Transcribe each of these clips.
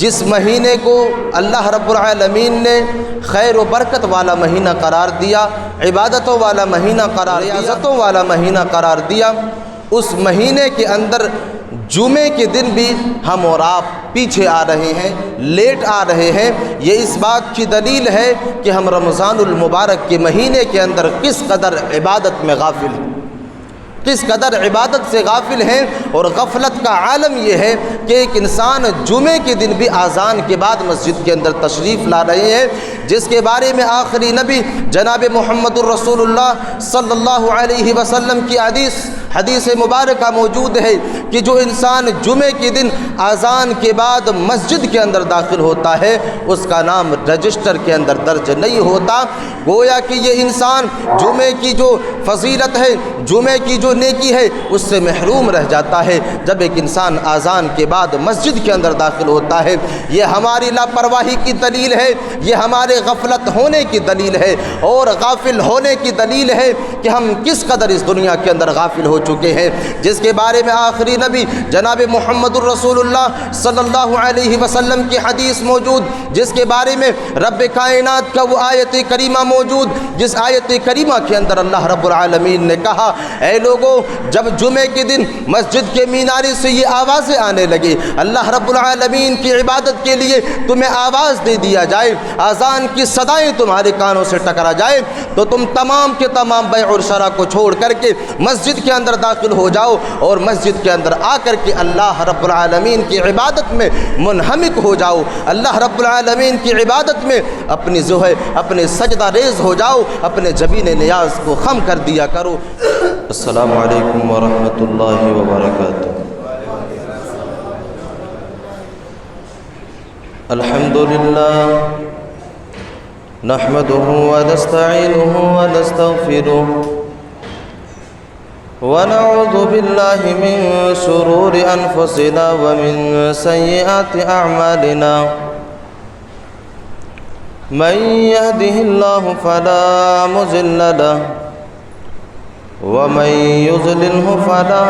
جس مہینے کو اللہ رب العالمین نے خیر و برکت والا مہینہ قرار دیا، عبادتوں والا مہینہ قرار دیا، ریاضتوں والا مہینہ قرار دیا، اس مہینے کے اندر جمعے کے دن بھی ہم اور آپ پیچھے آ رہے ہیں، لیٹ آ رہے ہیں۔ یہ اس بات کی دلیل ہے کہ ہم رمضان المبارک کے مہینے کے اندر کس قدر عبادت میں غافل ہیں، کس قدر عبادت سے غافل ہیں۔ اور غفلت کا عالم یہ ہے کہ ایک انسان جمعے کے دن بھی اذان کے بعد مسجد کے اندر تشریف لا رہے ہیں، جس کے بارے میں آخری نبی جناب محمد الرسول اللہ صلی اللہ علیہ وسلم کی حدیث مبارکہ موجود ہے کہ جو انسان جمعے کے دن اذان کے بعد مسجد کے اندر داخل ہوتا ہے اس کا نام رجسٹر کے اندر درج نہیں ہوتا۔ گویا کہ یہ انسان جمعے کی جو فضیلت ہے، جمعے کی جو نیکی ہے، اس سے محروم رہ جاتا ہے جب ایک انسان اذان کے بعد مسجد کے اندر داخل ہوتا ہے۔ یہ ہماری لاپرواہی کی دلیل ہے، یہ ہمارے غفلت ہونے کی دلیل ہے اور غافل ہونے کی دلیل ہے کہ ہم کس قدر اس دنیا کے اندر غافل ہو چکے ہیں، جس کے بارے میں آخری نبی جناب محمد الرسول اللہ صلی اللہ علیہ وسلم کی حدیث موجود، جس کے بارے میں رب کائنات کا وہ آیت کریمہ موجود، جس آیت کریمہ کے اندر اللہ رب العالمین نے کہا، اے لوگوں، جب جمعے کے دن مسجد کے مینارے سے یہ آوازیں آنے لگے، اللہ رب العالمین کی عبادت کے لیے تمہیں آواز دے دیا جائے، اذان کی صدائیں تمہارے کانوں سے ٹکرا جائے، تو تم تمام کے تمام بیع اور شرع کو چھوڑ کر کے مسجد کے اندر داخل ہو جاؤ اور مسجد کے اندر آ کر کے اللہ رب العالمین کی عبادت میں منہمک ہو جاؤ، اللہ رب العالمین کی عبادت میں اپنے سجدہ ریز ہو جاؤ، اپنے جبین نیاز کو خم کر دیا کرو۔ السلام علیکم ورحمۃ اللہ وبرکاتہ۔ الحمد للہ نحمده ونستعینه ونستغفره ونعوذ بالله من شرور أنفسنا ومن سيئات أعمالنا، من يهده الله فلا مضل له ومن يضلله فلا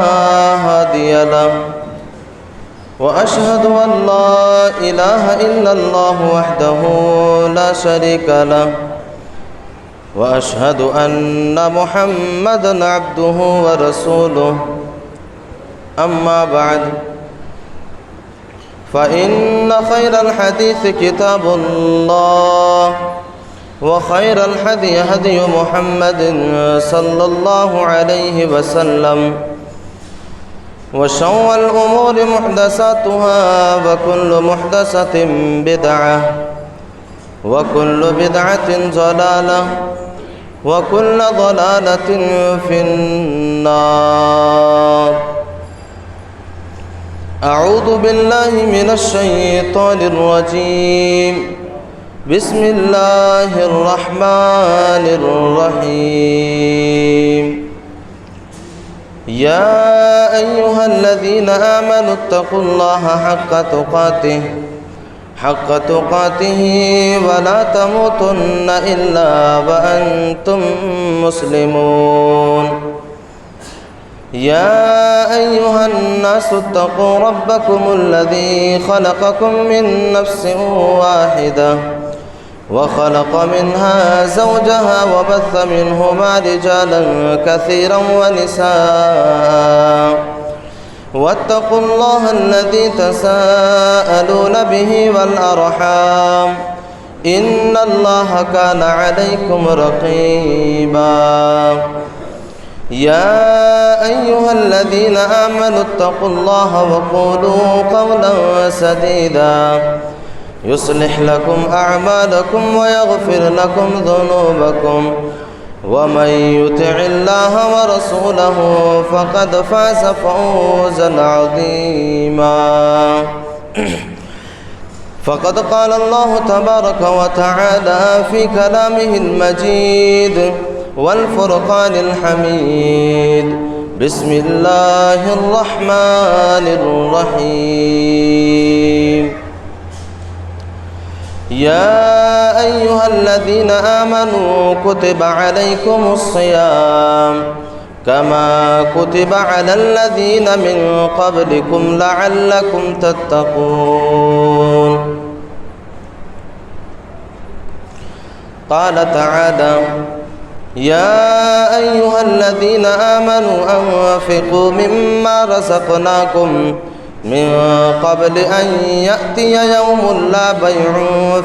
هادي له، وأشهد أن لا إله إلا الله وحده لا شريك له، وأشهد أن محمدًا عبده ورسوله، أما بعد فإن خير الحديث كتاب الله، وخير الهدي هدي محمد صلى الله عليه وسلم، وشر الأمور محدثاتها، وكل محدثة بدعة، وكل بدعة ضلالة، وكل ضلالة في النار۔ أعوذ بالله من الشيطان الرجيم، بسم الله الرحمن الرحيم۔ يا أيها الذين آمنوا اتقوا الله حق تقاته ولا تموتن إلا وأنتم مسلمون۔ يا أيها الناس اتقوا ربكم الذي خلقكم من نفس واحدة وخلق منها زوجها وبث منهما رجالا كثيرا ونساء، واتقوا الله الذي تساءلون به والأرحام، إن الله كان عليكم رقيبا۔ يا أيها الذين آمنوا اتقوا الله وقولوا قولا سديدا يصلح لكم أعمالكم ويغفر لكم ذنوبكم، ومن يطع الله ورسوله فقد فاز فوزا عظيما۔ فقد قال الله تبارك وتعالى في كلامه المجيد والفرقان الحميد، بسم الله الرحمن الرحيم۔ يا أيها الذين آمنوا كتب عليكم الصيام كما كتب على الذين من قبلكم لعلكم تتقون۔ قال تعالى يا أيها الذين آمنوا أنفقوا مما رزقناكم من قبل أن يأتي يوم لا بيع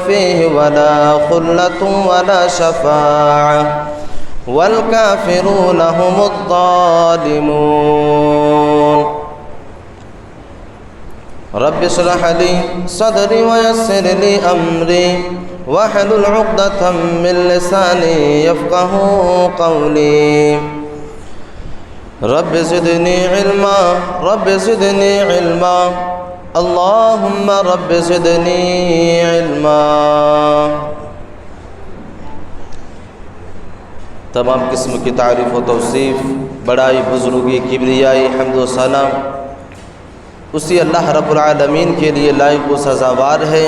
فيه ولا خلة ولا شفاعة والكافرون هم الظالمون رب اشرح لي صدري ويسر لي أمري واحلل عقدة من لساني يفقه قولي رب زدني علما رب زدني علما اللهم رب زدني علما۔ تمام قسم کی تعریف و توصیف، بڑائی، بزرگی، کبریائی، حمد و ثنا اسی اللہ رب العالمین کے لیے لائق و سزاوار ہے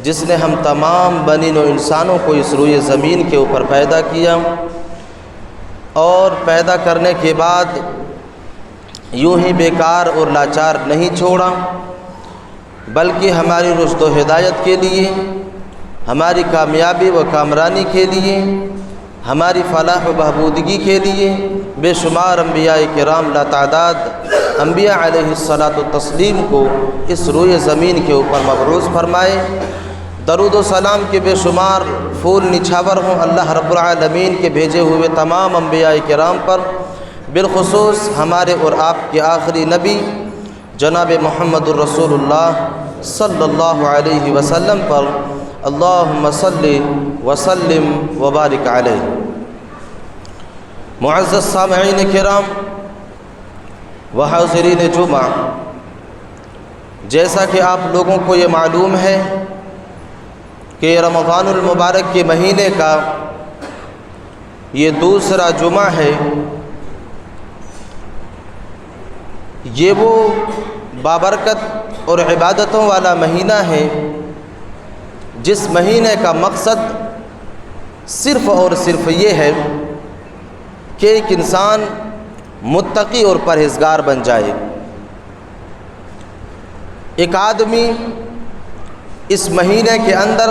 جس نے ہم تمام بنی نوع انسانوں کو اس روئے زمین کے اوپر پیدا کیا اور پیدا کرنے کے بعد یوں ہی بیکار اور لاچار نہیں چھوڑا، بلکہ ہماری رشد و ہدایت کے لیے، ہماری کامیابی و کامرانی کے لیے، ہماری فلاح و بہبودگی کے لیے بے شمار انبیاء کرام لاتعداد انبیاء علیہ الصلاۃ والتسلیم کو اس روئے زمین کے اوپر مبعوث فرمائے۔ درود و سلام کے بے شمار پھول نچھاور ہوں اللہ رب العالمین کے بھیجے ہوئے تمام انبیاء کرام پر، بالخصوص ہمارے اور آپ کے آخری نبی جناب محمد الرسول اللہ صلی اللہ علیہ وسلم پر، اللہم صلی وسلم وبارک علیہ۔ معزز سامعین کرام و حاضرین جمعہ، جیسا کہ آپ لوگوں کو یہ معلوم ہے کہ رمضان المبارک کے مہینے کا یہ دوسرا جمعہ ہے، یہ وہ بابرکت اور عبادتوں والا مہینہ ہے جس مہینے کا مقصد صرف اور صرف یہ ہے کہ ایک انسان متقی اور پرہیزگار بن جائے۔ ایک آدمی اس مہینے کے اندر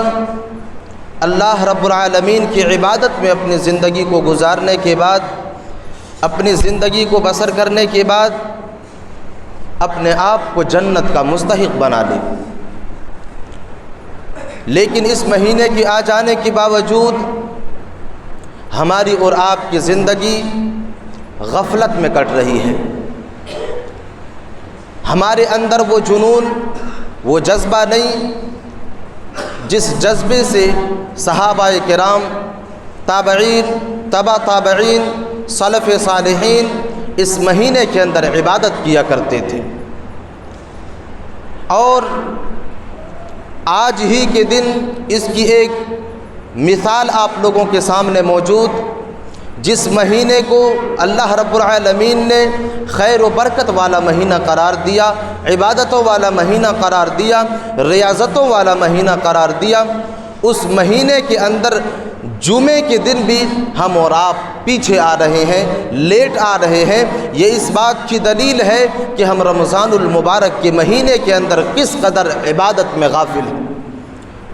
اللہ رب العالمین کی عبادت میں اپنی زندگی کو گزارنے کے بعد، اپنی زندگی کو بسر کرنے کے بعد اپنے آپ کو جنت کا مستحق بنا لے، لیکن اس مہینے کے آ جانے کے باوجود ہماری اور آپ کی زندگی غفلت میں کٹ رہی ہے۔ ہمارے اندر وہ جنون، وہ جذبہ نہیں جس جذبے سے صحابہ کرام، تابعین، تبع تابعین، سلف صالحین اس مہینے کے اندر عبادت کیا کرتے تھے۔ اور آج ہی کے دن اس کی ایک مثال آپ لوگوں کے سامنے موجود، جس مہینے کو اللہ رب العالمین نے خیر و برکت والا مہینہ قرار دیا، عبادتوں والا مہینہ قرار دیا، ریاضتوں والا مہینہ قرار دیا، اس مہینے کے اندر جمعے کے دن بھی ہم اور آپ پیچھے آ رہے ہیں، لیٹ آ رہے ہیں۔ یہ اس بات کی دلیل ہے کہ ہم رمضان المبارک کے مہینے کے اندر کس قدر عبادت میں غافل ہیں،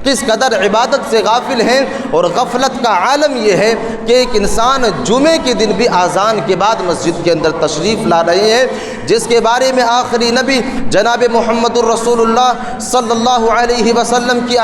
کس قدر عبادت سے غافل ہیں۔ اور غفلت کا عالم یہ ہے کہ ایک انسان جمعے کے دن بھی اذان کے بعد مسجد کے اندر تشریف لا رہے ہیں، جس کے بارے میں آخری نبی جناب محمد الرسول اللہ صلی اللہ علیہ وسلم کی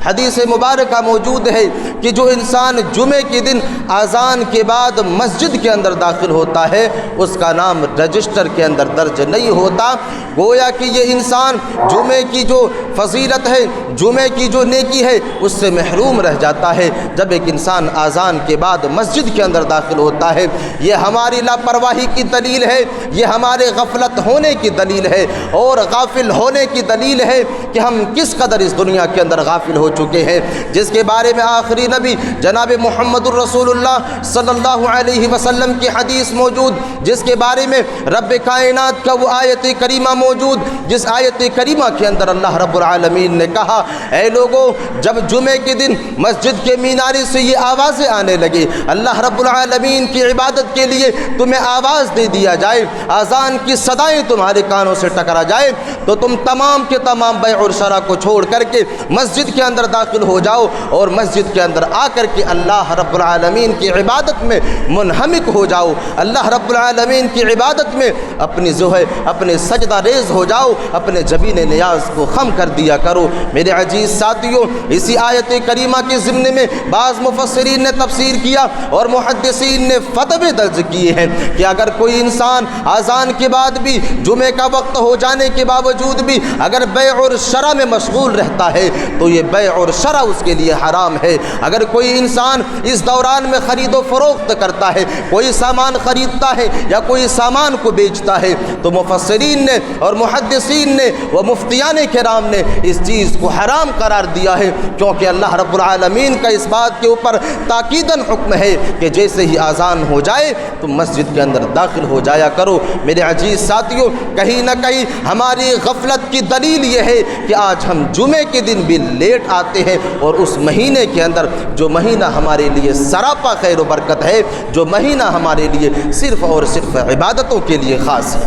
حدیث مبارکہ موجود ہے کہ جو انسان جمعے کے دن اذان کے بعد مسجد کے اندر داخل ہوتا ہے اس کا نام رجسٹر کے اندر درج نہیں ہوتا۔ گویا کہ یہ انسان جمعے کی جو فضیلت ہے، جمعے کی جو نیکی ہے، اس سے محروم رہ جاتا ہے جب ایک انسان اذان کے بعد مسجد کے اندر داخل ہوتا ہے۔ یہ ہماری لاپرواہی کی دلیل ہے، یہ ہمارے غفلت ہونے کی دلیل ہے اور غافل ہونے کی دلیل ہے کہ ہم کس قدر اس دنیا کے اندر غافل ہو چکے ہیں، جس کے بارے میں آخری نبی جناب محمد الرسول اللہ صلی اللہ علیہ وسلم کی حدیث موجود، جس کے بارے میں رب کائنات کا وہ آیت کریمہ موجود، جس آیت کریمہ کے اندر اللہ رب العالمین نے کہا، اے لوگو جب جمعے کے دن مسجد کے مینارے سے یہ آوازیں آنے لگے، اللہ رب العالمین کی عبادت کے لیے تمہیں آواز دے دیا جائے، اذان کی صدائیں تمہارے کانوں سے ٹکرا جائے، تو تم تمام کے تمام بیع اور شرع کو چھوڑ کر کے مسجد کے اندر اندر داخل ہو جاؤ اور مسجد کے اندر آ کر کے اللہ رب العالمین کی عبادت میں منہمک ہو جاؤ، اللہ رب العالمین کی عبادت میں اپنے سجدہ ریز ہو جاؤ، اپنے جبین نیاز کو خم کر دیا کرو۔ میرے عزیز ساتھیوں، اسی آیت کریمہ کے ضمن میں بعض مفسرین نے تفسیر کیا اور محدثین نے فتوے درج کیے ہیں کہ اگر کوئی انسان اذان کے بعد بھی جمعے کا وقت ہو جانے کے باوجود بھی اگر بیع اور شرع میں مشغول رہتا ہے تو یہ بیع اور شرع اس کے لیے حرام ہے۔ اگر کوئی انسان اس دوران میں خرید و فروخت کرتا ہے، کوئی سامان خریدتا ہے یا کوئی سامان کو بیچتا ہے، تو مفسرین نے اور محدثین نے و مفتیان کرام نے اس چیز کو حرام قرار دیا ہے، کیونکہ اللہ رب العالمین کا اس بات کے اوپر تاکیداً حکم ہے کہ جیسے ہی اذان ہو جائے تو مسجد کے اندر داخل ہو جایا کرو۔ میرے عزیز ساتھیوں، کہیں نہ کہیں ہماری غفلت کی دلیل یہ ہے کہ آج ہم جمعے کے دن بھی لیٹ آتے ہیں، اور اس مہینے کے اندر جو مہینہ ہمارے لیے سراپا خیر و برکت ہے، جو مہینہ ہمارے لیے صرف اور صرف عبادتوں کے لیے خاص ہے۔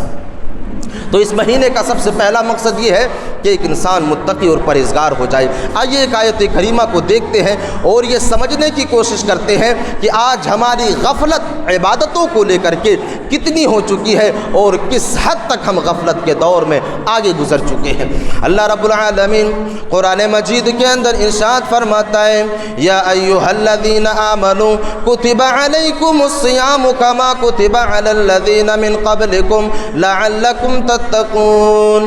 تو اس مہینے کا سب سے پہلا مقصد یہ ہے کہ ایک انسان متقی اور پرہیزگار ہو جائے۔ آئیے ایک آیت کریمہ کو دیکھتے ہیں اور یہ سمجھنے کی کوشش کرتے ہیں کہ آج ہماری غفلت عبادتوں کو لے کر کے کتنی ہو چکی ہے اور کس حد تک ہم غفلت کے دور میں آگے گزر چکے ہیں۔ اللہ رب العالمین قرآن مجید کے اندر ارشاد فرماتا ہے، یا ایھا الذین آمنوا کتب علیکم الصیام کما کتب علی الذین من قبلکم لعلکم تتقون۔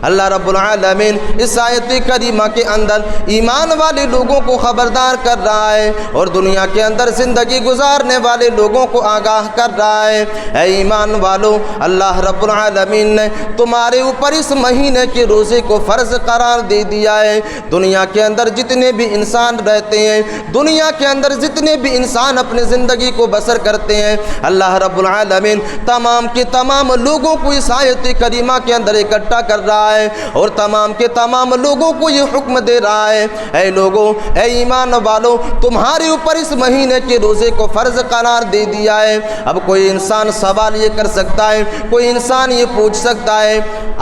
اللہ رب العالمین اس آیت کریمہ کے اندر ایمان والے لوگوں کو خبردار کر رہا ہے اور دنیا کے اندر زندگی گزارنے والے لوگوں کو آگاہ کر رہا ہے، اے ایمان والو، اللہ رب العالمین نے تمہارے اوپر اس مہینے کے روزے کو فرض قرار دے دیا ہے۔ دنیا کے اندر جتنے بھی انسان رہتے ہیں، دنیا کے اندر جتنے بھی انسان اپنے زندگی کو بسر کرتے ہیں، اللہ رب العالمین تمام کے تمام لوگوں کو اس آیت کریمہ کے اندر اکٹھا کر رہا ہے اور تمام کے تمام لوگوں کو یہ حکم دے رہا ہے، اے لوگوں، اے ایمان والو، تمہارے اوپر اس مہینے کے روزے کو فرض قرار دے دیا ہے۔ اب کوئی انسان سوال یہ کر سکتا ہے، کوئی انسان یہ پوچھ سکتا ہے،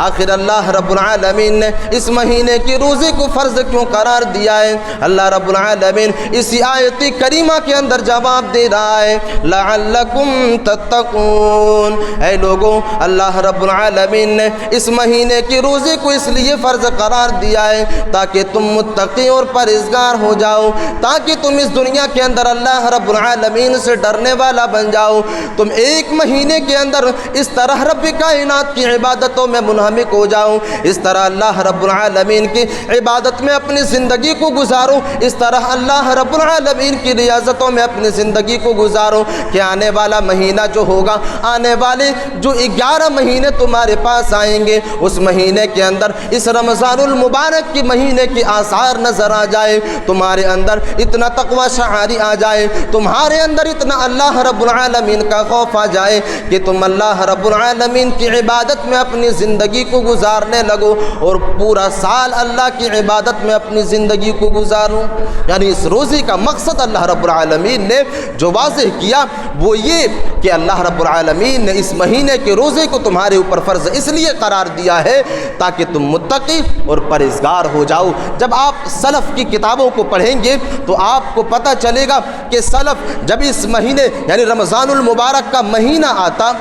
آخر اللہ رب العالمین نے اس مہینے کے روزے کو فرض کیوں قرار دیا ہے؟ اللہ رب العالمین اسی آیت کریمہ کے اندر جواب دے رہا ہے، لعلکم تتقون۔ اے لوگوں، اللہ رب العالمین نے اس مہینے کے روزے کو اس لیے فرض قرار دیا ہے تاکہ تم متقی اور پرہیزگار ہو جاؤ، تاکہ تم اس دنیا کے اندر اللہ رب العالمین سے ڈرنے والا بن جاؤ۔ تم ایک مہینے کے اندر اس طرح رب کائنات کی عبادتوں میں منہمک ہو جاؤ، اس طرح اللہ رب العالمین کی عبادت میں اپنی زندگی کو گزارو، اس طرح اللہ رب العالمین کی ریاضتوں میں اپنی زندگی کو گزارو کہ آنے والا مہینہ جو ہوگا، آنے والے جو 11 مہینے تمہارے پاس آئیں گے، اس مہینے کے اندر اس رمضان المبارک کے مہینے کے آثار نظر آ جائے، تمہارے اندر اتنا تقوی شعاری آ جائے، تمہارے اندر اتنا اللہ رب العالمین کا خوف آ جائے کہ تم اللہ رب العالمین کی عبادت میں اپنی زندگی کو گزارنے لگو اور پورا سال اللہ کی عبادت میں اپنی زندگی کو گزارو۔ یعنی اس روزے کا مقصد اللہ رب العالمین نے جو واضح کیا وہ یہ کہ اللہ رب العالمین نے اس مہینے کے روزے کو تمہارے اوپر فرض اس لیے قرار دیا ہے تاکہ تم متقی اور پرہیزگار ہو جاؤ۔ جب آپ سلف کی کتابوں کو پڑھیں گے تو آپ کو پتہ چلے گا کہ سلف جب اس مہینے یعنی رمضان المبارک کا مہینہ آتا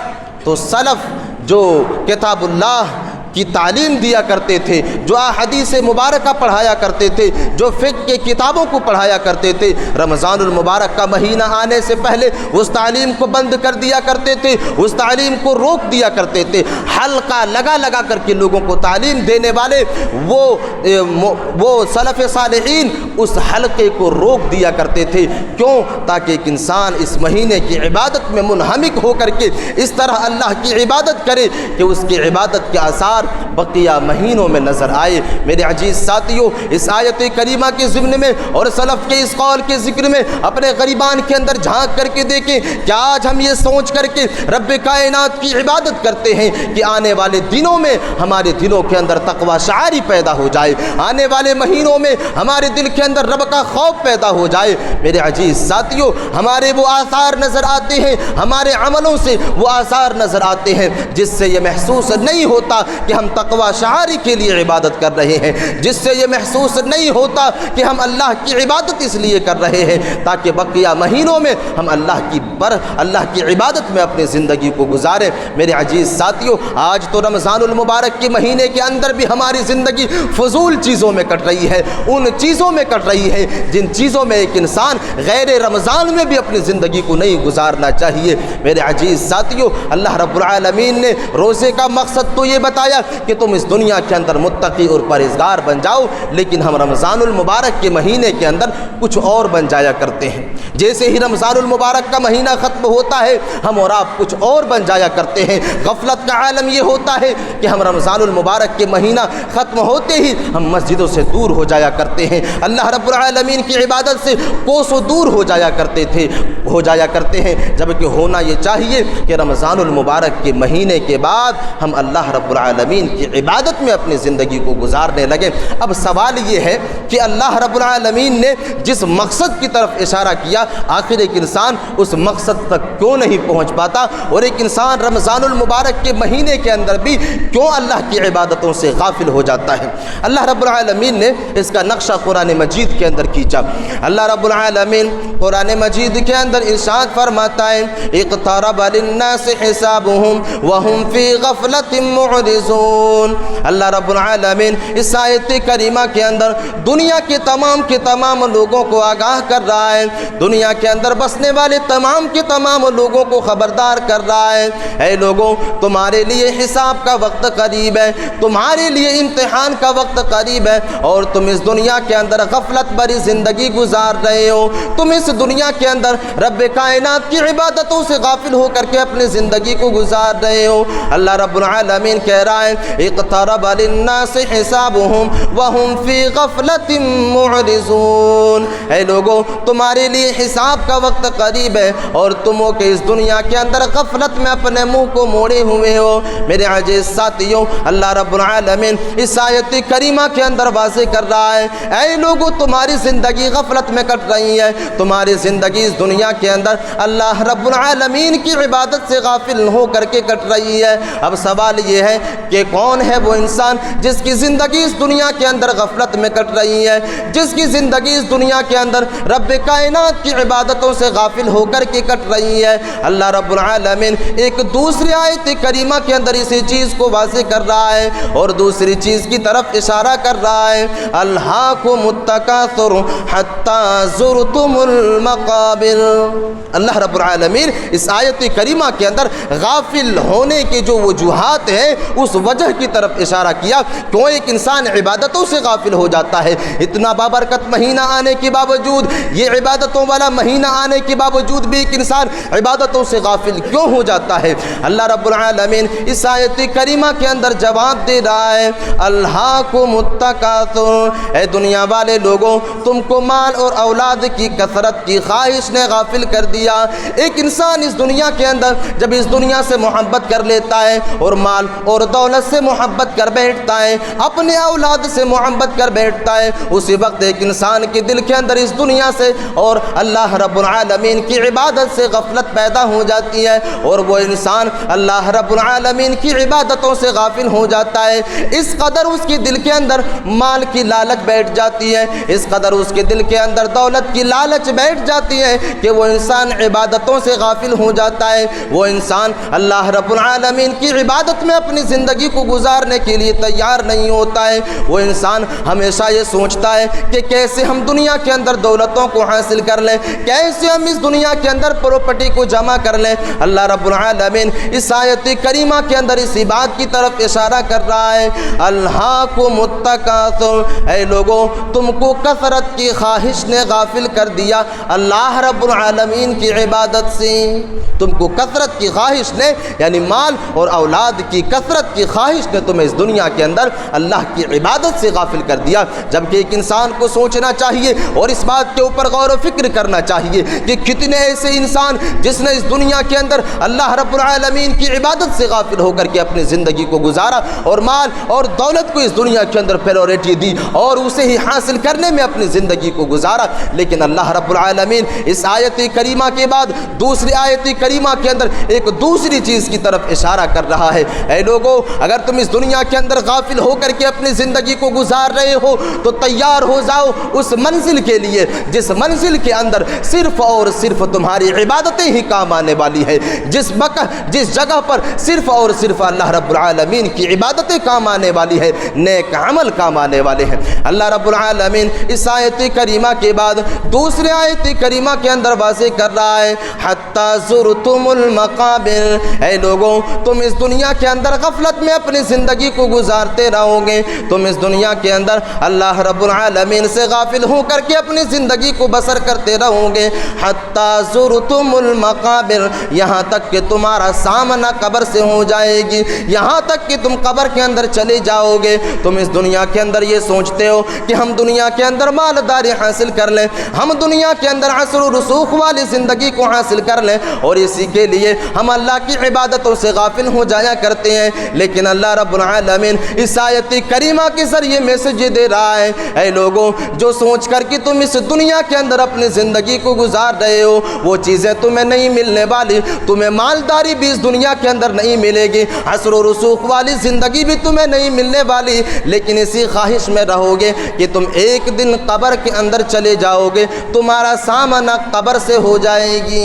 تو سلف جو کتاب اللہ کی تعلیم دیا کرتے تھے، جو احادیث مبارکہ پڑھایا کرتے تھے، جو فقہ کی کتابوں کو پڑھایا کرتے تھے، رمضان المبارک کا مہینہ آنے سے پہلے اس تعلیم کو بند کر دیا کرتے تھے، اس تعلیم کو روک دیا کرتے تھے۔ حلقہ لگا لگا کر کے لوگوں کو تعلیم دینے والے وہ سلف صالحین اس حلقے کو روک دیا کرتے تھے۔ کیوں؟ تاکہ ایک انسان اس مہینے کی عبادت میں منہمک ہو کر کے اس طرح اللہ کی عبادت کرے کہ اس کی عبادت کے آثار بقیہ مہینوں میں نظر آئے۔ میرے عزیز ساتھیوں، اس آیت کریمہ کے ضمن میں اور سلف کے اس قول کے ذکر میں اپنے غریبان کے اندر جھانک کر کے دیکھیں کہ آج ہم یہ سوچ کر کے رب کائنات کی عبادت کرتے ہیں کہ آنے والے دنوں میں ہمارے دلوں کے اندر تقوی شعاری پیدا ہو جائے، آنے والے مہینوں میں ہمارے دل کے اندر رب کا خوف پیدا ہو جائے۔ میرے عزیز ساتھیوں، ہمارے وہ آثار نظر آتے ہیں، ہمارے عملوں سے وہ آثار نظر آتے ہیں جس سے یہ محسوس نہیں ہوتا کہ ہم تقوی شعاری کے لیے عبادت کر رہے ہیں، جس سے یہ محسوس نہیں ہوتا کہ ہم اللہ کی عبادت اس لیے کر رہے ہیں تاکہ بقیہ مہینوں میں ہم اللہ کی عبادت میں اپنی زندگی کو گزاریں۔ میرے عزیز ساتھیوں، آج تو رمضان المبارک کے مہینے کے اندر بھی ہماری زندگی فضول چیزوں میں کٹ رہی ہے، ان چیزوں میں کٹ رہی ہے جن چیزوں میں ایک انسان غیر رمضان میں بھی اپنی زندگی کو نہیں گزارنا چاہیے۔ میرے عزیز ساتھیوں، اللہ رب العالمین نے روزے کا مقصد تو یہ بتایا کہ تم اس دنیا کے اندر متقی اور پرہیزگار بن جاؤ، لیکن ہم رمضان المبارک کے مہینے کے اندر کچھ اور بن جایا کرتے ہیں۔ جیسے ہی رمضان المبارک کا مہینہ ختم ہوتا ہے ہم اور آپ کچھ اور بن جایا کرتے ہیں۔ غفلت کا عالم یہ ہوتا ہے کہ ہم رمضان المبارک کے مہینہ ختم ہوتے ہی ہم مسجدوں سے دور ہو جایا کرتے ہیں، اللہ رب العالمین کی عبادت سے کوسوں دور ہو جایا کرتے ہیں، جبکہ ہونا یہ چاہیے کہ رمضان المبارک کے مہینے کے بعد ہم اللہ رب العالمین کی عبادت میں اپنی زندگی کو گزارنے لگیں۔ اب سوال یہ ہے کہ اللہ رب العالمین نے جس مقصد کی طرف اشارہ کیا، آخر ایک انسان اس مقصد تک کیوں نہیں پہنچ پاتا، اور ایک انسان رمضان المبارک کے مہینے کے اندر بھی کیوں اللہ کی عبادتوں سے غافل ہو جاتا ہے؟ اللہ رب العالمین نے اس کا نقشہ قرآن مجید کے اندر کھینچا۔ اللہ رب العالمین قرآن مجید کے اندر ارشاد فرماتا ہے، اقترب للناس حسابهم وهم في غفلة معرضون۔ اللہ رب العالمین اس آیت کریمہ کے اندر دنیا کے تمام لوگوں کو آگاہ کر رہا ہے، دنیا کے اندر بسنے والے تمام لوگوں کو خبردار کر رہا ہے، اے لوگوں تمہارے لیے حساب کا وقت قریب ہے، تمہارے لیے امتحان کا وقت قریب ہے، اور تم اس دنیا کے اندر غفلت بری زندگی گزار رہے ہو، تم اس دنیا کے اندر رب کائنات کی عبادتوں سے غافل ہو کر کے اپنی زندگی کو گزار رہے ہو۔ اللہ رب العالمین کہہ رہا ہے، اقترب للناس حسابهم وهم في غفلة معرضون۔ اے لوگوں تمہارے لیے حساب کا وقت قریب ہے اور تم ہو کہ اس دنیا کے اندر غفلت میں اپنے منہ کو موڑے ہوئے ہو۔ میرے عزیز ساتھیوں، اللہ رب العالمین اس آیت کریمہ کے اندر واضح کر رہا ہے، اے لوگوں تمہاری زندگی غفلت میں کٹ رہی ہے، تمہاری زندگی اس دنیا کے اندر اللہ رب العالمین کی عبادت سے غافل ہو کر کے کٹ رہی ہے۔ اب سوال یہ ہے کہ کون ہے وہ انسان جس کی زندگی اس دنیا کے اندر غفلت میں کٹ رہی ہے، جس کی زندگی اس دنیا کے اندر رب کائنات کی عبادتوں سے غافل ہو کر کے کٹ رہی ہے؟ اللہ رب العالمین ایک دوسری آیت کریمہ کے اندر اسی چیز کو واضح کر رہا ہے اور دوسری چیز کی طرف اشارہ کر رہا ہے، الہاکم التکاثر حتی زرتم المقابر۔ اللہ رب العالمین اس آیت کریمہ کے اندر غافل ہونے کے جو وجوہات ہیں اس وجہ کی طرف اشارہ کیا، کیوں ایک انسان عبادتوں سے غافل ہو جاتا ہے؟ اتنا بابرکت مہینہ آنے کے باوجود، یہ عبادتوں والا مہینہ آنے کے باوجود بھی ایک انسان عبادتوں سے غافل کیوں ہو جاتا ہے؟ اللہ رب العالمین اس آیت کریمہ کے اندر جواب دے رہا ہے، الہاکم التکاثر، اے دنیا والے لوگوں تم کو مال اور اولاد کی کثرت کی خواہش نے غافل کر دیا۔ ایک انسان اس دنیا کے اندر جب اس دنیا سے محبت کر لیتا ہے اور مال اور دولت سے محبت کر بیٹھتا ہے، اپنے اولاد سے محبت کر بیٹھتا ہے، اسی وقت ایک انسان کے دل کے اندر اس دنیا سے اور اللہ رب العالمین کی عبادت سے غفلت پیدا ہو جاتی ہے اور وہ انسان اللہ رب العالمین کی عبادتوں سے غافل ہو جاتا ہے۔ اس قدر اس کے دل کے اندر مال کی لالچ بیٹھ جاتی ہے، اس قدر اس کے دل کے اندر دولت کی لالچ بیٹھ جاتی ہے کہ وہ انسان عبادتوں سے غافل ہو جاتا ہے، وہ انسان اللہ رب العالمین کی عبادت میں اپنی زندگی کو گزارنے کے لیے تیار نہیں ہوتا ہے۔ وہ انسان ہمیشہ یہ سوچتا ہے کہ کیسے ہم دنیا کے اندر دولتوں کو حاصل کر لیں، کیسے ہم اس دنیا کے اندر پراپرٹی کو جمع کر لیں۔ اللہ رب العالمین اس آیت کریمہ کے اندر اسی بات کی طرف اشارہ کر رہا ہے، الہاکم التکاثر، اے لوگوں تم کو کثرت کی خواہش نے غافل کر دیا اللہ رب العالمین کی عبادت سے۔ تم کو کثرت کی خواہش نے یعنی مال اور اولاد کی کثرت کی خواہش نے تمہیں اس دنیا کے اندر اللہ کی عبادت سے غافل کر دیا، جبکہ ایک انسان کو سوچنا چاہیے اور اس بات کے اوپر غور و فکر کرنا چاہیے کہ کتنے ایسے انسان جس نے اس دنیا کے اندر اللہ رب العالمین کی عبادت سے غافل ہو کر کے اپنی زندگی کو گزارا اور مال اور دولت کو اس دنیا کے اندر پریورٹی دی اور اسے ہی حاصل کرنے میں اپنی زندگی کو گزارا، لیکن اللہ رب العالمین اس آیت کریمہ کے بعد دوسری آیت کریمہ کے اندر ایک دوسری چیز کی طرف اشارہ کر رہا ہے، اے لوگوں اگر تم اس دنیا کے اندر غافل ہو کر کے اپنی زندگی کو گزار رہے ہو تو تیار ہو جاؤ اس منزل کے لیے جس منزل کے اندر صرف اور صرف تمہاری عبادتیں ہی کام آنے والی ہے، جس جگہ پر صرف اور صرف اللہ رب العالمین کی عبادتیں کام آنے والی ہے، نیک عمل کام آنے والے ہیں۔ اللہ رب العالمین اس آیت کریمہ کے بعد دوسرے آیت کریمہ کے اندر واضح کر رہا ہے حتی زرتم المقابر، اے لوگوں تم اس دنیا کے اندر غفلت میں اپنی زندگی کو گزارتے رہو گے، تم اس دنیا کے اندر اللہ رب العالمین سے غافل ہو کر کے اپنی زندگی کو بسر کرتے رہو گے، حتی زرتم المقابر، یہاں تک کہ تمہارا سامنا قبر سے ہو جائے گی، یہاں تک کہ تم قبر کے اندر چلے جاؤ گے۔ تم اس دنیا کے اندر یہ سوچتے ہو کہ ہم دنیا کے اندر مالداری حاصل کر لیں، ہم دنیا کے اندر عصر و رسوخ والی زندگی کو حاصل کر لیں، اور اسی کے لیے ہم اللہ کی عبادتوں سے غافل ہو جایا کرتے ہیں۔ لیکن اللہ رب العالمین اس آیت کریمہ کے ذریعے میسج دے رہا ہے، اے لوگوں جو سوچ کر کہ تم اس دنیا کے اندر اپنی زندگی کو گزار رہے ہو وہ چیزیں تمہیں نہیں ملنے والی، تمہیں مالداری بھی اس دنیا کے اندر نہیں ملے گی، عصر و رسوخ والی زندگی بھی تمہیں نہیں ملنے والی، لیکن اسی خواہش میں رہو گے کہ تم ایک دن قبر کے اندر چلے جاؤ گے، تمہارا سامنا قبر سے ہو جائے گی،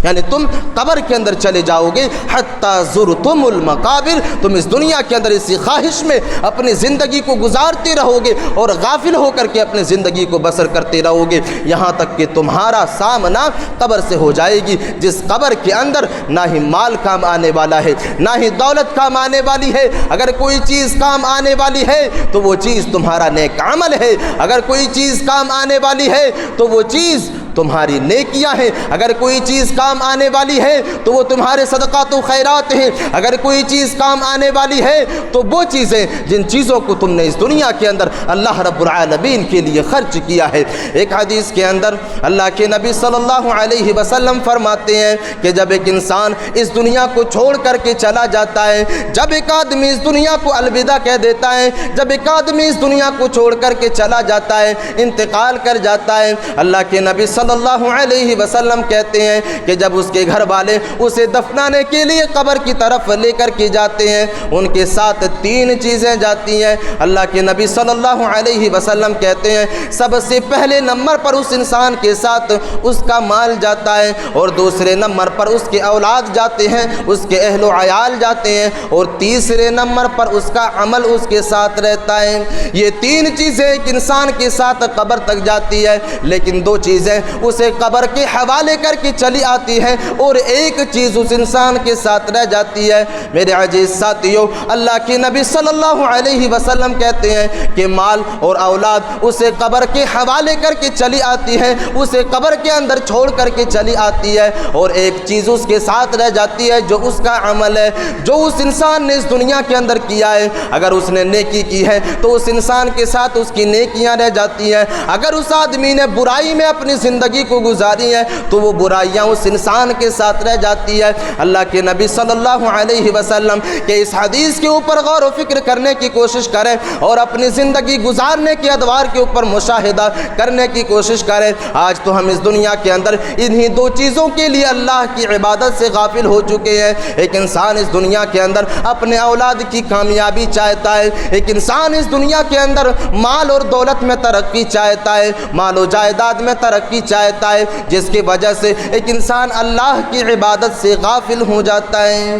یعنی تم قبر کے اندر چلے جاؤ گے۔ حتی زرتم المقابر، تم اس دنیا کے اندر اسی خواہش میں اپنی زندگی کو گزارتے رہو گے اور غافل ہو کر کے اپنی زندگی کو بسر کرتے رہو گے، یہاں تک کہ تمہارا سامنا قبر سے ہو جائے گی، جس قبر کے اندر نہ ہی مال کام آنے والا ہے، نہ ہی دولت کام آنے والی ہے۔ اگر کوئی چیز کام آنے والی ہے تو وہ چیز تمہارا نیک عمل ہے، اگر کوئی چیز کام آنے والی ہے تو وہ چیز تمہاری نیکیاں ہیں، اگر کوئی چیز کام آنے والی ہے تو وہ تمہارے صدقات و خیرات ہیں، اگر کوئی چیز کام آنے والی ہے تو وہ چیزیں جن چیزوں کو تم نے اس دنیا کے اندر اللہ رب العالمین کے لیے خرچ کیا ہے۔ ایک حدیث کے اندر اللہ کے نبی صلی اللہ علیہ وسلم فرماتے ہیں کہ جب ایک انسان اس دنیا کو چھوڑ کر کے چلا جاتا ہے، جب ایک آدمی اس دنیا کو الوداع کہہ دیتا ہے، جب ایک آدمی اس دنیا کو چھوڑ کر کے چلا جاتا ہے، انتقال کر جاتا ہے، اللہ کے نبی صلی اللہ علیہ وسلم کہتے ہیں کہ جب اس کے گھر والے اسے دفنانے کے لیے قبر کی طرف لے کر کے جاتے ہیں، ان کے ساتھ تین چیزیں جاتی ہیں۔ اللہ کے نبی صلی اللہ علیہ وسلم کہتے ہیں سب سے پہلے نمبر پر اس انسان کے ساتھ اس کا مال جاتا ہے، اور دوسرے نمبر پر اس کے اولاد جاتے ہیں، اس کے اہل و عیال جاتے ہیں، اور تیسرے نمبر پر اس کا عمل اس کے ساتھ رہتا ہے۔ یہ تین چیزیں ایک انسان کے ساتھ قبر تک جاتی ہے، لیکن دو چیزیں اسے قبر کے حوالے کر کے چلی آتی ہے اور ایک چیز اس انسان کے ساتھ رہ جاتی ہے۔ میرے عزیز ساتھیو، اللہ کے نبی صلی اللہ علیہ وسلم کہتے ہیں کہ مال اور اولاد اسے قبر کے حوالے کر کے چلی آتی ہے، اسے قبر کے اندر چھوڑ کر کے چلی آتی ہے، اور ایک چیز اس کے ساتھ رہ جاتی ہے جو اس کا عمل ہے، جو اس انسان نے اس دنیا کے اندر کیا ہے۔ اگر اس نے نیکی کی ہے تو اس انسان کے ساتھ اس کی نیکیاں رہ جاتی ہیں، اگر اس آدمی نے برائی میں اپنی زندگی کو گزاری ہے تو وہ برائیاں اس انسان کے ساتھ رہ جاتی ہے۔ اللہ کے نبی صلی اللہ علیہ وسلم کے اس حدیث کے اوپر غور و فکر کرنے کی کوشش کریں اور اپنی زندگی گزارنے کے ادوار کے اوپر مشاہدہ کرنے کی کوشش کریں۔ آج تو ہم اس دنیا کے اندر انہی دو چیزوں کے لیے اللہ کی عبادت سے غافل ہو چکے ہیں۔ ایک انسان اس دنیا کے اندر اپنے اولاد کی کامیابی چاہتا ہے، ایک انسان اس دنیا کے اندر مال اور دولت میں ترقی چاہتا ہے، مال و جائیداد میں ترقی چاہتا ہے، جس کی وجہ سے ایک انسان اللہ کی عبادت سے غافل ہو جاتا ہے،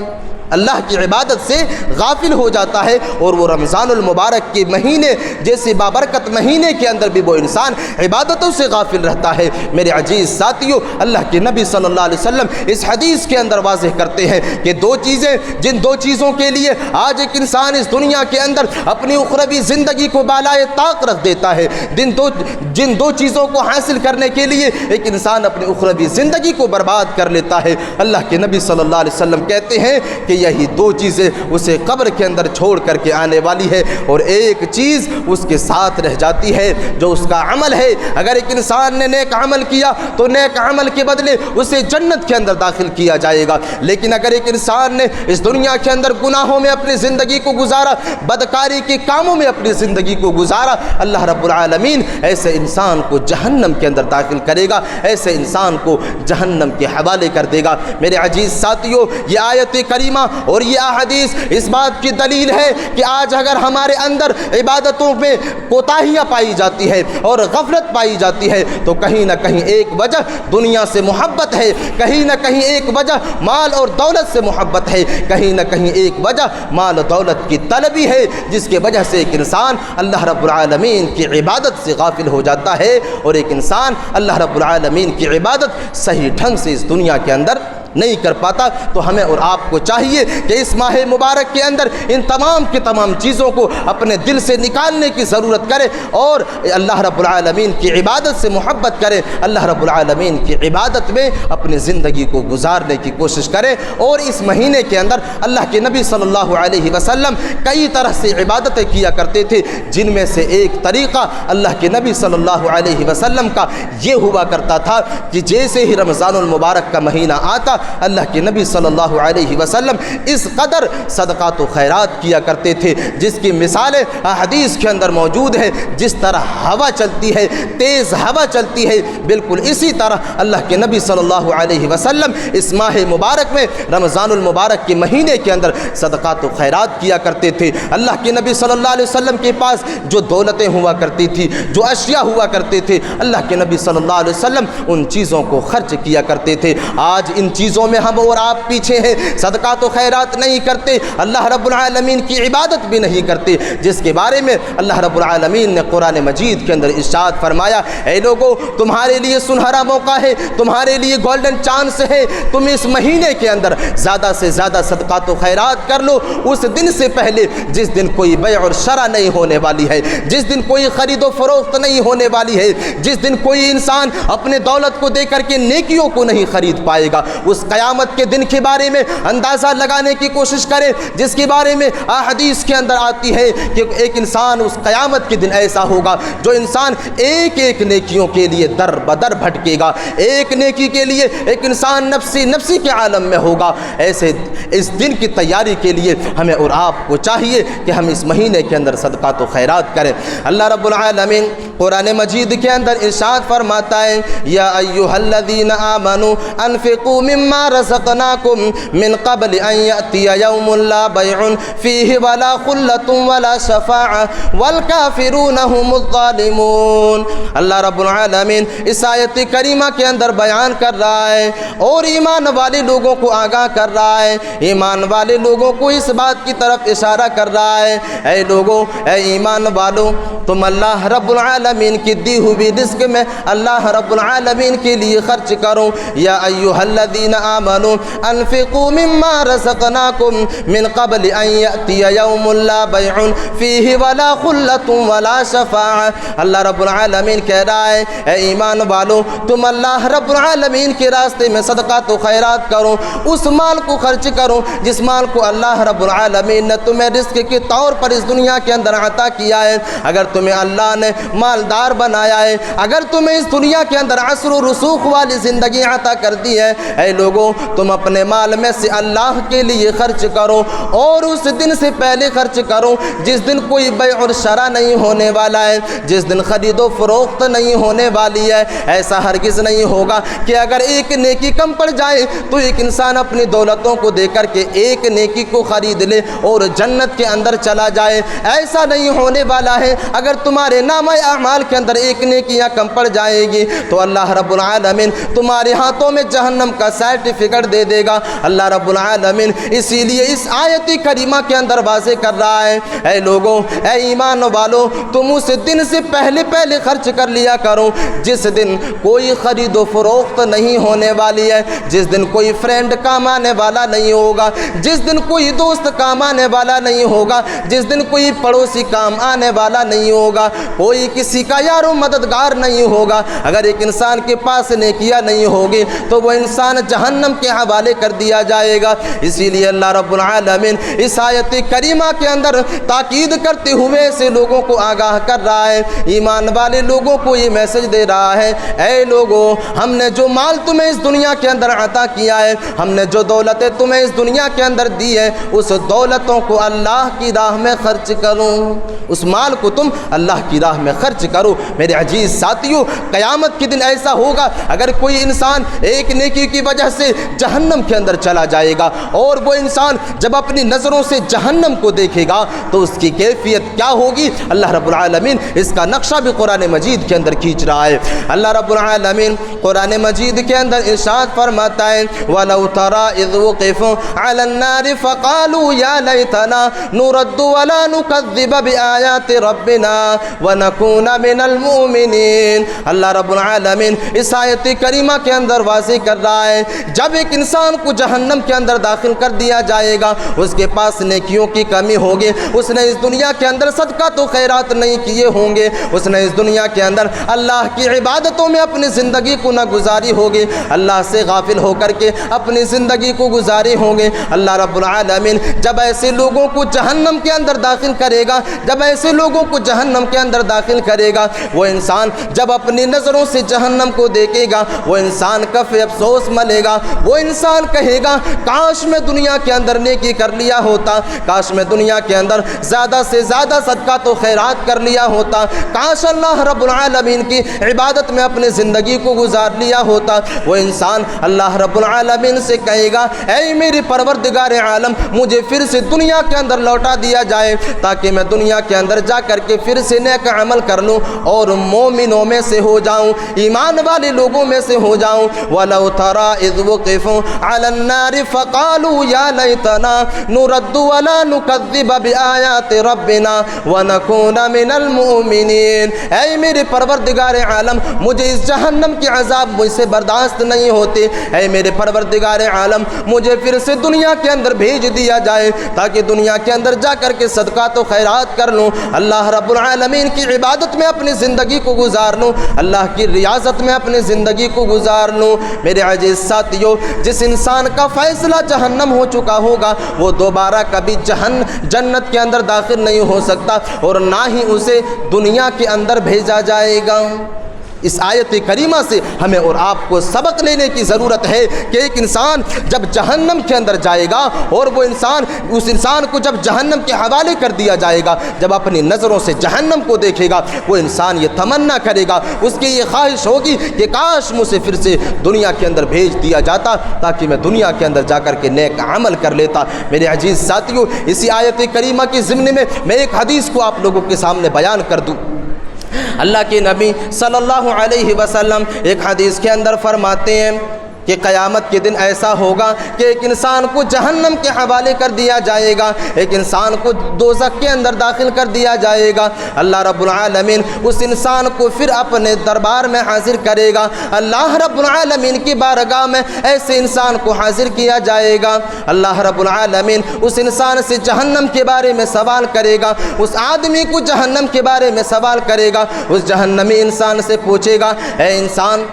اللہ کی عبادت سے غافل ہو جاتا ہے، اور وہ رمضان المبارک کے مہینے جیسے بابرکت مہینے کے اندر بھی وہ انسان عبادتوں سے غافل رہتا ہے۔ میرے عزیز ساتھیو، اللہ کے نبی صلی اللہ علیہ وسلم اس حدیث کے اندر واضح کرتے ہیں کہ دو چیزیں، جن دو چیزوں کے لیے آج ایک انسان اس دنیا کے اندر اپنی اخروی زندگی کو بالائے طاق رکھ دیتا ہے، جن دو چیزوں کو حاصل کرنے کے لیے ایک انسان اپنی اخروی زندگی کو برباد کر لیتا ہے، اللہ کے نبی صلی اللہ علیہ وسلم کہتے ہیں کہ یہی دو چیزیں اسے قبر کے اندر چھوڑ کر کے آنے والی ہے، اور ایک چیز اس کے ساتھ رہ جاتی ہے جو اس کا عمل ہے۔ اگر ایک انسان نے نیک عمل کیا تو نیک عمل کے بدلے اسے جنت کے اندر داخل کیا جائے گا، لیکن اگر ایک انسان نے اس دنیا کے اندر گناہوں میں اپنی زندگی کو گزارا، بدکاری کے کاموں میں اپنی زندگی کو گزارا، اللہ رب العالمین ایسے انسان کو جہنم کے اندر داخل کرے گا، ایسے انسان کو جہنم کے حوالے کر دے گا۔ میرے عزیز ساتھیو، یہ آیت کریمہ اور یہ احادیث اس بات کی دلیل ہے کہ آج اگر ہمارے اندر عبادتوں میں کوتاہیاں پائی جاتی ہے اور غفلت پائی جاتی ہے تو کہیں نہ کہیں ایک وجہ دنیا سے محبت ہے، کہیں نہ کہیں ایک وجہ مال اور دولت سے محبت ہے، کہیں نہ کہیں ایک وجہ مال و دولت کی طلبی ہے، جس کی وجہ سے ایک انسان اللہ رب العالمین کی عبادت سے غافل ہو جاتا ہے اور ایک انسان اللہ رب العالمین کی عبادت صحیح ڈھنگ سے اس دنیا کے اندر نہیں کر پاتا۔ تو ہمیں اور آپ کو چاہیے کہ اس ماہ مبارک کے اندر ان تمام کی تمام چیزوں کو اپنے دل سے نکالنے کی ضرورت کرے اور اللہ رب العالمین کی عبادت سے محبت کرے، اللہ رب العالمین کی عبادت میں اپنی زندگی کو گزارنے کی کوشش کرے۔ اور اس مہینے کے اندر اللہ کے نبی صلی اللہ علیہ وسلم کئی طرح سے عبادتیں کیا کرتے تھے، جن میں سے ایک طریقہ اللہ کے نبی صلی اللہ علیہ وسلم کا یہ ہوا کرتا تھا کہ جیسے ہی رمضان المبارک کا مہینہ آتا اللہ کے نبی صلی اللہ علیہ وسلم اس قدر صدقات و خیرات کیا کرتے تھے جس کی مثالیں حدیث کے اندر موجود ہے۔ جس طرح ہوا چلتی ہے، تیز ہوا چلتی ہے، بالکل اسی طرح اللہ کے نبی صلی اللہ علیہ وسلم اس ماہ مبارک میں رمضان المبارک کے مہینے کے اندر صدقات و خیرات کیا کرتے تھے۔ اللہ کے نبی صلی اللہ علیہ وسلم کے پاس جو دولتیں ہوا کرتی تھی، جو اشیاء ہوا کرتے تھے، اللہ کے نبی صلی اللہ علیہ وسلم ان چیزوں کو خرچ کیا کرتے تھے۔ آج ان چیزوں میں ہم اور آپ پیچھے ہیں، صدقات و خیرات نہیں کرتے، اللہ رب العالمین کی عبادت بھی نہیں کرتے، جس کے بارے میں اللہ رب العالمین نے قرآن مجید کے اندر ارشاد فرمایا، اے لوگو تمہارے لیے سنہرا موقع ہے، تمہارے لیے گولڈن چانس ہے، تم اس مہینے کے اندر زیادہ سے زیادہ صدقات و خیرات کر لو اس دن سے پہلے جس دن کوئی بیع اور شرع نہیں ہونے والی ہے، جس دن کوئی خرید و فروخت نہیں ہونے والی ہے، جس دن کوئی انسان اپنے دولت کو دے کر کے نیکیوں کو نہیں خرید پائے گا۔ اس قیامت کے دن کے بارے میں اندازہ لگانے کی کوشش کریں جس کے بارے میں احادیث کے اندر آتی ہے کہ ایک انسان اس قیامت کے دن ایسا ہوگا جو انسان ایک ایک نیکیوں کے لیے در بدر بھٹکے گا، ایک نیکی کے لیے ایک انسان نفسی کے عالم میں ہوگا۔ ایسے اس دن کی تیاری کے لیے ہمیں اور آپ کو چاہیے کہ ہم اس مہینے کے اندر صدقات و خیرات کریں۔ اللہ رب العالمین قرآن مجید کے اندر ارشاد فرماتا ہے، یا ایھا الذین آمنوا انفقوا مما رزقناکم من قبل ان یأتی یوم لا بیع فیہ ولا خلۃ ولا شفاعۃ والکافرون هم الظالمون۔ اللہ رب العالمین اس آیت کریمہ کے اندر بیان کر رہا ہے اور ایمان والے لوگوں کو آگاہ کر رہا ہے، ایمان والے لوگوں کو اس بات کی طرف اشارہ کر رہا ہے، اے لوگوں، اے ایمان والو، تم اللہ رب العالمین کی دی ہوئی رزق میں اللہ رب العالمین کے لیے خرچ کرو۔ یا ایھا الذین آمنوا انفقوا مما رزقناکم من قبل ان یأتی یوم لا بیع فیہ ولا خلۃ ولا شفاعۃ۔ اللہ رب العالمین کہہ رہا ہے، اے ایمان والو، تم اللہ رب العالمین کے راستے میں صدقات و خیرات کرو، اس مال کو خرچ کرو جس مال کو اللہ رب العالمین نے تمہیں رزق کے طور پر اس دنیا کے اندر عطا کیا ہے۔ اگر تمہیں اللہ نے مالدار بنایا ہے، اگر تمہیں اس دنیا کے اندر عسر و رسوخ والی زندگی عطا کر دی ہے، اے لوگوں تم اپنے مال میں سے اللہ کے لیے خرچ کرو اور اس دن سے پہلے خرچ کرو جس دن کوئی بیع اور شرع نہیں ہونے والا ہے، جس دن خرید و فروخت نہیں ہونے والی ہے۔ ایسا ہرگز نہیں ہوگا کہ اگر ایک نیکی کم پڑ جائے تو ایک انسان اپنی دولتوں کو دے کر کے ایک نیکی کو خرید لے اور جنت کے اندر چلا جائے، ایسا نہیں ہونے والا ہے۔ اگر تمہارے نامہ اعمال کے اندر ایک نیکیاں کم پڑ جائے گی تو اللہ رب العالمین تمہارے ہاتھوں میں جہنم کا سرٹیفکیٹ دے دے گا۔ اللہ رب العالمین اسی لیے اس آیت کریمہ کے اندر واضح کر رہا ہے، اے لوگوں، اے ایمان والو، تم اس دن سے پہلے خرچ کر لیا کرو جس دن کوئی خرید و فروخت نہیں ہونے والی ہے، جس دن کوئی فرینڈ کام آنے والا نہیں ہوگا، جس دن کوئی دوست کام آنے والا نہیں ہوگا، جس دن کوئی پڑوسی کام آنے والا نہیں ہوگا، کوئی کسی کا یار و مددگار نہیں ہوگا۔ اگر ایک انسان کے پاس نیکیاں نہیں ہوگی تو وہ انسان جہنم کے حوالے کر دیا جائے گا۔ اسی لیے اللہ رب العالمین اس آیت کریمہ کے اندر تاکید کرتے ہوئے ایسے لوگوں کو آگاہ کر رہا ہے، ایمان والے لوگوں کو یہ میسج دے رہا ہے، اے لوگوں، ہم نے جو مال تمہیں اس دنیا کے اندر عطا کیا ہے، ہم نے جو دولتیں تمہیں اس دنیا کے اندر دی ہے، اس دولتوں کو اللہ کی راہ میں خرچ کرو، اس مال کو تم اللہ کی راہ میں خرچ کرو۔ میرے عزیز ساتھیو، قیامت کے دن ایسا ہوگا اگر کوئی انسان ایک نیکی کی وجہ سے جہنم کے اندر چلا جائے گا، اور وہ انسان جب اپنی نظروں سے جہنم کو دیکھے گا تو اس کی کیفیت کیا ہوگی؟ اللہ رب العالمین اس کا نقشہ بھی قرآن مجید کے اندر کھینچ رہا ہے۔ اللہ رب العالمین قرآن مجید کے اندر ارشاد فرماتا ہے وَلَوْ تَرَىٰ إِذْ وُقِفُوا عَلَى النَّارِ فَقَالُوا يَا لَيْتَنَا نُرَدُّ وَلَا نُكَذِّبَ بِآيَاتِ رَبِّنَا وَنَكُونَ مِنَ الْمُؤْمِنِينَ۔ اللہ رب العالمین اس آیت کریمہ کے اندر واضح کر رہا ہے جب ایک انسان کو جہنم کے اندر داخل کر دیا جائے گا، اس کے پاس نیکیوں کی کمی ہوگی، اس نے اس دنیا کے اندر صدقہ تو خیرات نہیں کیے ہوں گے، اس نے اس دنیا کے اندر اللہ کی عبادتوں میں اپنی زندگی کو نہ گزاری ہوگی، اللہ سے غافل ہو کر کے اپنی زندگی کو گزاری ہوں گے۔ اللہ رب العالمین جب ایسے لوگوں کو جہنم کے اندر داخل کرے گا، جب ایسے لوگوں کو جہنم کے اندر داخل کرے گا، وہ انسان جب اپنی نظروں سے جہنم کو دیکھے گا، وہ انسان کف افسوس ملے گا، وہ انسان کہے گا کاش میں دنیا کے اندر نیکی کر لیا ہوتا، کاش میں دنیا کے اندر زیادہ سے زیادہ صدقہ تو خیرات کر لیا ہوتا، کاش اللہ رب العالمین کی عبادت میں اپنے زندگی کو گزار لیا ہوتا۔ وہ انسان اللہ رب العالمین سے کہے گا اے میری پروردگار عالم، مجھے پھر سے دنیا کے اندر لوٹا دیا جائے تاکہ میں دنیا کے اندر جا کر کے پھر سے نیک عمل کر لوں اور مومنوں میں سے ہو جاؤں، ایمان والے لوگوں میں سے ہو جاؤں۔ وَلَوْ تَرَىٰ إِذْ وُقِفُوا عَلَى النَّارِ فَقَالُوا يَا لَيْتَنَا نُرَدُّ وَلَا نُكَذِّبَ بِآيَاتِ رَبِّنَا وَنَكُونَ مِنَ الْمُؤْمِنِينَ۔ اے میرے پروردگار عالم، مجھے اس جہنم کے عذاب مجھ سے برداشت نہیں ہوتے، اے میرے پروردگار عالم مجھے پھر سے دنیا کے اندر بھیج دیا جائے تاکہ دنیا کے اندر جا کر کے صدقہ تو خیرات کر لوں، اللہ رب العالمین کی عبادت میں اپنی زندگی کو گزار لوں، اللہ کی ریاضت میں اپنی زندگی کو گزار لوں۔ میرے عزیز ساتھیو، جس انسان کا فیصلہ جہنم ہو چکا ہوگا وہ دوبارہ کبھی جنت کے اندر داخل نہیں ہو سکتا اور نہ ہی اسے دنیا کے اندر بھیجا جائے گا۔ اس آیت کریمہ سے ہمیں اور آپ کو سبق لینے کی ضرورت ہے کہ ایک انسان جب جہنم کے اندر جائے گا اور وہ انسان اس انسان کو جب جہنم کے حوالے کر دیا جائے گا، جب اپنی نظروں سے جہنم کو دیکھے گا، وہ انسان یہ تمنا کرے گا، اس کی یہ خواہش ہوگی کہ کاش مجھے پھر سے دنیا کے اندر بھیج دیا جاتا تاکہ میں دنیا کے اندر جا کر کے نیک عمل کر لیتا۔ میرے عزیز ساتھیو، اسی آیت کریمہ کے ضمن میں میں ایک حدیث کو آپ لوگوں کے سامنے بیان کر دوں۔ اللہ کے نبی صلی اللہ علیہ وسلم ایک حدیث کے اندر فرماتے ہیں کہ قیامت کے دن ایسا ہوگا کہ ایک انسان کو جہنم کے حوالے کر دیا جائے گا، ایک انسان کو دوزخ کے اندر داخل کر دیا جائے گا۔ اللہ رب العالمین اس انسان کو پھر اپنے دربار میں حاضر کرے گا، اللہ رب العالمین کی بارگاہ میں ایسے انسان کو حاضر کیا جائے گا۔ اللہ رب العالمین اس انسان سے جہنم کے بارے میں سوال کرے گا، اس آدمی کو جہنم کے بارے میں سوال کرے گا، اس جہنمی انسان سے پوچھے گا اے انسان،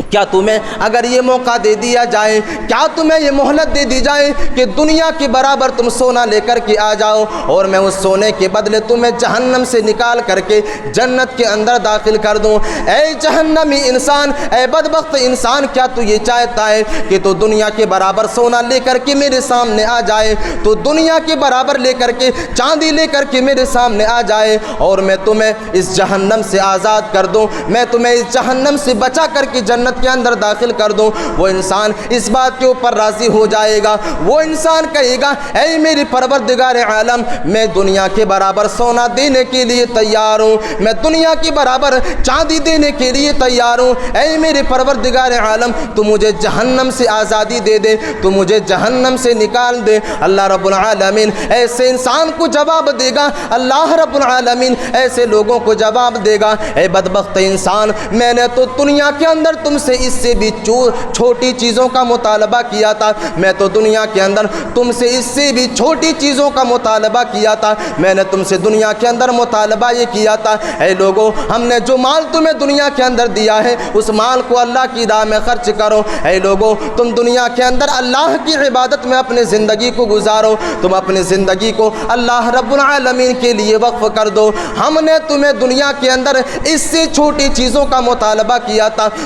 کیا تمہیں اگر یہ موقع دے دیا جائے، کیا تمہیں یہ مہلت دے دی جائے کہ دنیا کے برابر تم سونا لے کر کے آ جاؤ اور میں اس سونے کے بدلے تمہیں جہنم سے نکال کر کے جنت کے اندر داخل کر دوں؟ اے جہنمی انسان، اے بدبخت انسان، کیا تو یہ چاہتا ہے کہ تو دنیا کے برابر سونا لے کر کے میرے سامنے آ جائے، تو دنیا کے برابر لے کر کے چاندی لے کر کے میرے سامنے آ جائے اور میں تمہیں اس جہنم سے آزاد کر دوں، میں تمہیں اس جہنم سے بچا کر کے جنت کے اندر داخل کر دوں؟ وہ انسان اس بات کے اوپر راضی ہو جائے گا، وہ انسان کہے گا اے میری پروردگار عالم، میں دنیا کے برابر سونا دینے کے لیے تیار ہوں، میں دنیا کے برابر چاندی دینے کے لیے تیار ہوں، اے میرے پروردگار عالم تو مجھے جہنم سے آزادی دے دے، تو مجھے جہنم سے نکال دے۔ اللہ رب العالمین ایسے انسان کو جواب دے گا، اللہ رب العالمین ایسے لوگوں کو جواب دے گا اے بدبخت انسان، میں نے تو دنیا کے اندر تم سے اس سے بھی چھوٹی چیزوں کا مطالبہ کیا تھا، میں تو دنیا کے اندر تم سے اس سے بھی چھوٹی چیزوں کا مطالبہ کیا تھا، میں نے تم سے دنیا کے اندر مطالبہ یہ کیا تھا اے لوگوں، ہم نے جو مال تمہیں دنیا کے اندر دیا ہے اس مال کو اللہ کی راہ میں خرچ کرو، اے لوگوں تم دنیا کے اندر اللہ کی عبادت میں اپنی زندگی کو گزارو، تم اپنی زندگی کو اللہ رب العالمین کے لیے وقف کر دو، ہم نے تمہیں دنیا کے اندر اس سے چھوٹی چیزوں کا مطالبہ کیا تھا،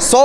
100